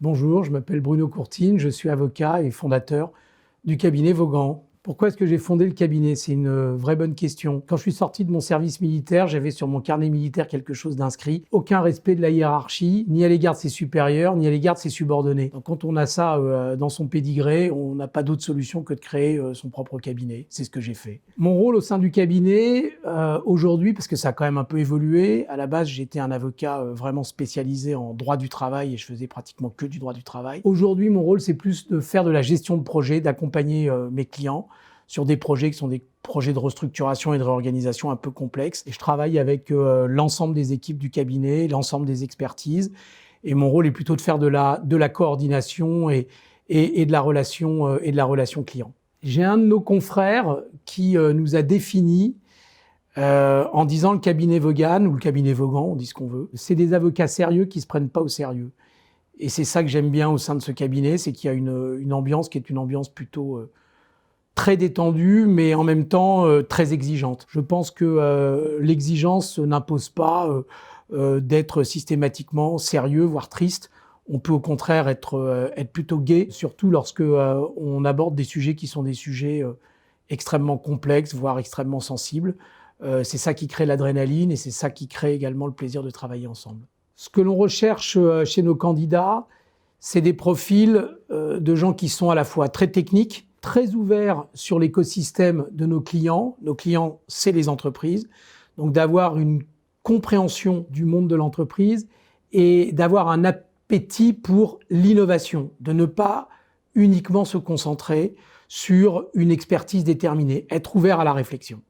Bonjour, je m'appelle Bruno Courtine, je suis avocat et fondateur du cabinet Vaughan. Pourquoi est-ce que j'ai fondé le cabinet? C'est une vraie bonne question. Quand je suis sorti de mon service militaire, j'avais sur mon carnet militaire quelque chose d'inscrit. Aucun respect de la hiérarchie, ni à l'égard de ses supérieurs, ni à l'égard de ses subordonnés. Donc quand on a ça dans son pédigré, on n'a pas d'autre solution que de créer son propre cabinet. C'est ce que j'ai fait. Mon rôle au sein du cabinet, aujourd'hui, parce que ça a quand même un peu évolué, à la base j'étais un avocat vraiment spécialisé en droit du travail et je faisais pratiquement que du droit du travail. Aujourd'hui, mon rôle, c'est plus de faire de la gestion de projet, d'accompagner mes clients sur des projets qui sont des projets de restructuration et de réorganisation un peu complexes. Et je travaille avec l'ensemble des équipes du cabinet, l'ensemble des expertises. Et mon rôle est plutôt de faire de la coordination et de la relation client. J'ai un de nos confrères qui nous a défini en disant le cabinet Vaughan ou le cabinet Vaughan, on dit ce qu'on veut. C'est des avocats sérieux qui ne se prennent pas au sérieux. Et c'est ça que j'aime bien au sein de ce cabinet, c'est qu'il y a une ambiance qui est une ambiance plutôt très détendue, mais en même temps très exigeante. Je pense que l'exigence n'impose pas d'être systématiquement sérieux, voire triste. On peut au contraire être plutôt gai, surtout lorsque on aborde des sujets qui sont des sujets extrêmement complexes, voire extrêmement sensibles. C'est ça qui crée l'adrénaline et c'est ça qui crée également le plaisir de travailler ensemble. Ce que l'on recherche chez nos candidats, c'est des profils de gens qui sont à la fois très techniques, très ouverts sur l'écosystème de nos clients. Nos clients, c'est les entreprises. Donc d'avoir une compréhension du monde de l'entreprise et d'avoir un appétit pour l'innovation, de ne pas uniquement se concentrer sur une expertise déterminée, être ouvert à la réflexion.